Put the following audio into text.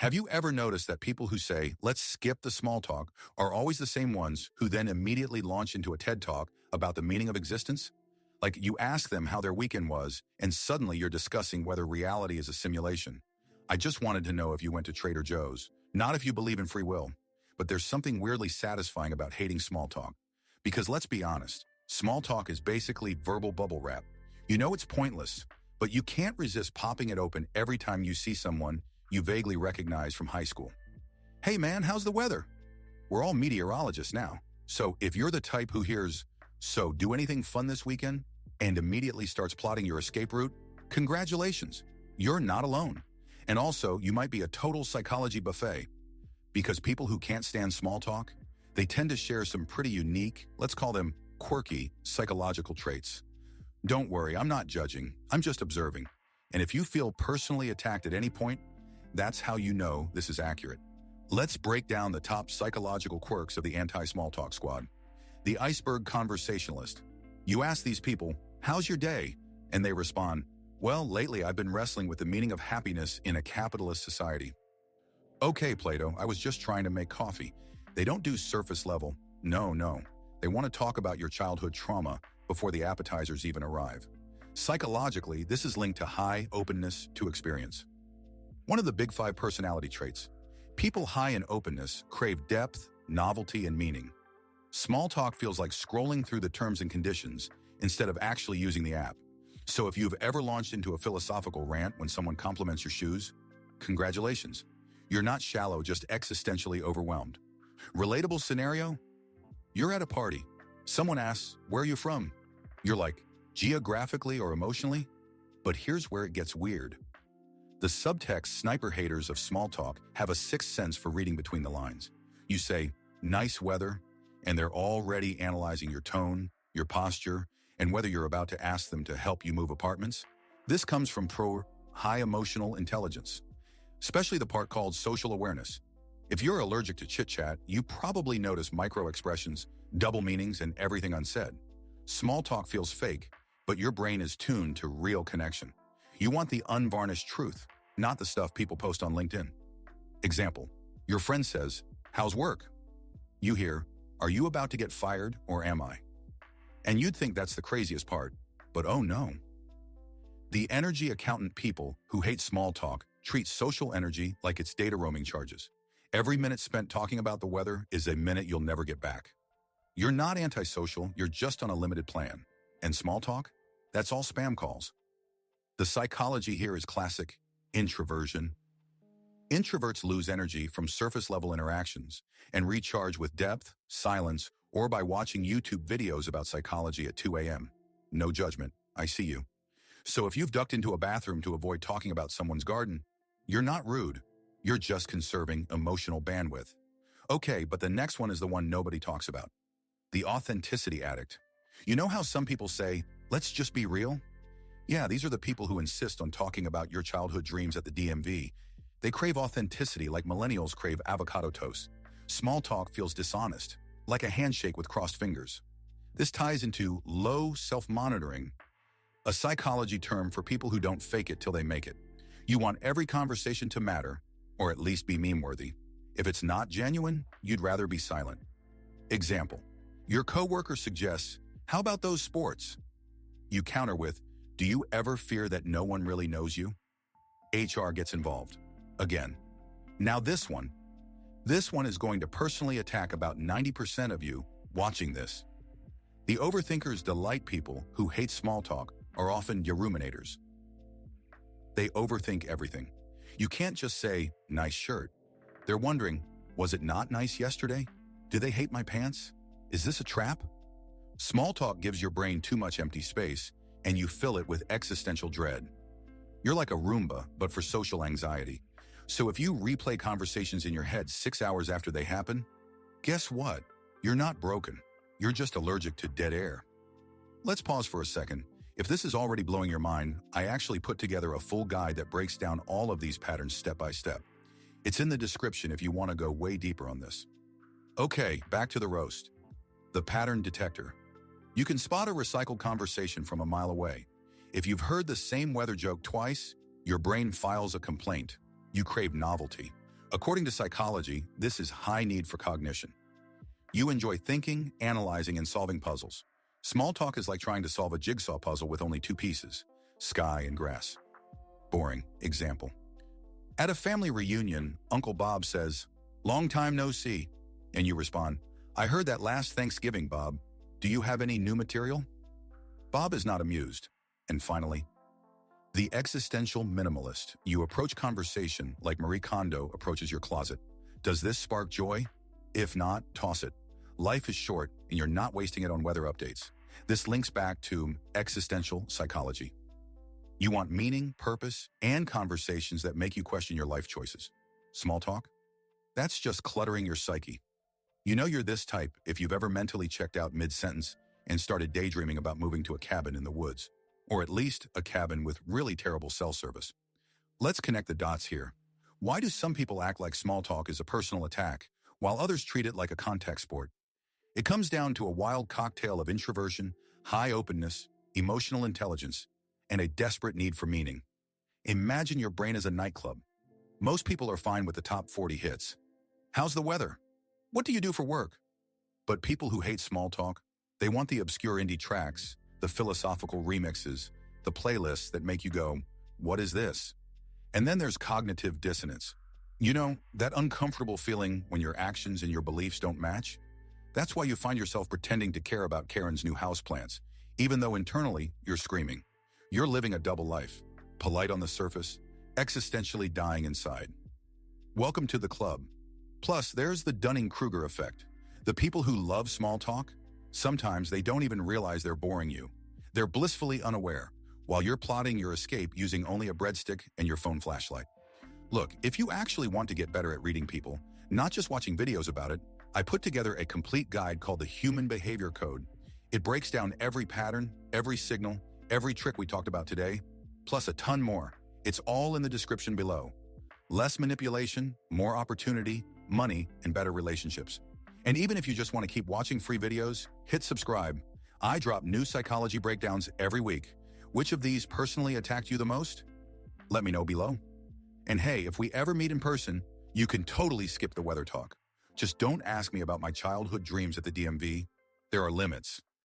Have you ever noticed that people who say, let's skip the small talk, are always the same ones who then immediately launch into a TED Talk about the meaning of existence? Like you ask them how their weekend was, and suddenly you're discussing whether reality is a simulation. I just wanted to know if you went to Trader Joe's, not if you believe in free will. But there's something weirdly satisfying about hating small talk. Because let's be honest, small talk is basically verbal bubble wrap. You know it's pointless, but you can't resist popping it open every time you see someone you vaguely recognize from high school. Hey man, how's the weather? We're all meteorologists now. So if you're the type who hears, so do anything fun this weekend, and immediately starts plotting your escape route, congratulations, you're not alone. And also, you might be a total psychology buffet. Because people who can't stand small talk, they tend to share some pretty unique, let's call them quirky, psychological traits. Don't worry, I'm not judging, I'm just observing. And if you feel personally attacked at any point, that's how you know this is accurate. Let's break down the top psychological quirks of the anti-small talk squad. The Iceberg Conversationalist. You ask these people, how's your day? And they respond, well, lately I've been wrestling with the meaning of happiness in a capitalist society. Okay, Plato, I was just trying to make coffee. They don't do surface level. No. They want to talk about your childhood trauma before the appetizers even arrive. Psychologically, this is linked to high openness to experience. One of the big 5 personality traits. People high in openness crave depth, novelty, and meaning. Small talk feels like scrolling through the terms and conditions instead of actually using the app. So if you've ever launched into a philosophical rant when someone compliments your shoes, congratulations. You're not shallow, just existentially overwhelmed. Relatable scenario? You're at a party. Someone asks, where are you from? You're like, geographically or emotionally? But here's where it gets weird. The Subtext Sniper haters of small talk have a sixth sense for reading between the lines. You say, nice weather, and they're already analyzing your tone, your posture, and whether you're about to ask them to help you move apartments. This comes from high emotional intelligence, especially the part called social awareness. If you're allergic to chit-chat, you probably notice micro-expressions, double meanings, and everything unsaid. Small talk feels fake, but your brain is tuned to real connection. You want the unvarnished truth, not the stuff people post on LinkedIn. Example, your friend says, how's work? You hear, are you about to get fired or am I? And you'd think that's the craziest part, but oh no. The energy accountant people who hate small talk treat social energy like it's data roaming charges. Every minute spent talking about the weather is a minute you'll never get back. You're not antisocial, you're just on a limited plan. And small talk? That's all spam calls. The psychology here is classic introversion. Introverts lose energy from surface-level interactions and recharge with depth, silence, or by watching YouTube videos about psychology at 2 a.m. No judgment, I see you. So if you've ducked into a bathroom to avoid talking about someone's garden, you're not rude. You're just conserving emotional bandwidth. Okay, but the next one is the one nobody talks about. The Authenticity Addict. You know how some people say, let's just be real? Yeah, these are the people who insist on talking about your childhood dreams at the DMV. They crave authenticity like millennials crave avocado toast. Small talk feels dishonest, like a handshake with crossed fingers. This ties into low self-monitoring, a psychology term for people who don't fake it till they make it. You want every conversation to matter, or at least be meme-worthy. If it's not genuine, you'd rather be silent. Example, your coworker suggests, how about those sports? You counter with, do you ever fear that no one really knows you? HR gets involved. Again. Now this one is going to personally attack about 90% of you watching this. The overthinkers delight people who hate small talk are often ruminators. They overthink everything. You can't just say, nice shirt. They're wondering, was it not nice yesterday? Do they hate my pants? Is this a trap? Small talk gives your brain too much empty space, and you fill it with existential dread. You're like a Roomba, but for social anxiety. So if you replay conversations in your head 6 hours after they happen, guess what? You're not broken. You're just allergic to dead air. Let's pause for a second. If this is already blowing your mind, I actually put together a full guide that breaks down all of these patterns step by step. It's in the description if you want to go way deeper on this. Okay, back to the roast. The Pattern Detector. You can spot a recycled conversation from a mile away. If you've heard the same weather joke twice, your brain files a complaint. You crave novelty. According to psychology, this is high need for cognition. You enjoy thinking, analyzing, and solving puzzles. Small talk is like trying to solve a jigsaw puzzle with only two pieces, sky and grass. Boring. Example. At a family reunion, Uncle Bob says, "Long time no see." And you respond, "I heard that last Thanksgiving, Bob. Do you have any new material?" Bob is not amused. And finally, the existential minimalist. You approach conversation like Marie Kondo approaches your closet. Does this spark joy? If not, toss it. Life is short, and you're not wasting it on weather updates. This links back to existential psychology. You want meaning, purpose, and conversations that make you question your life choices. Small talk? That's just cluttering your psyche. You know you're this type if you've ever mentally checked out mid-sentence and started daydreaming about moving to a cabin in the woods, or at least a cabin with really terrible cell service. Let's connect the dots here. Why do some people act like small talk is a personal attack, while others treat it like a contact sport? It comes down to a wild cocktail of introversion, high openness, emotional intelligence, and a desperate need for meaning. Imagine your brain as a nightclub. Most people are fine with the top 40 hits. How's the weather? What do you do for work? But people who hate small talk, they want the obscure indie tracks, the philosophical remixes, the playlists that make you go, "What is this?" And then there's cognitive dissonance. You know, that uncomfortable feeling when your actions and your beliefs don't match? That's why you find yourself pretending to care about Karen's new houseplants, even though internally you're screaming. You're living a double life, polite on the surface, existentially dying inside. Welcome to the club. Plus, there's the Dunning-Kruger effect. The people who love small talk, sometimes they don't even realize they're boring you. They're blissfully unaware, while you're plotting your escape using only a breadstick and your phone flashlight. Look, if you actually want to get better at reading people, not just watching videos about it, I put together a complete guide called the Human Behavior Code. It breaks down every pattern, every signal, every trick we talked about today, plus a ton more. It's all in the description below. Less manipulation, more opportunity, money, and better relationships. And even if you just want to keep watching free videos, hit subscribe. I drop new psychology breakdowns every week. Which of these personally attacked you the most? Let me know below. And hey, if we ever meet in person, you can totally skip the weather talk. Just don't ask me about my childhood dreams at the DMV. There are limits.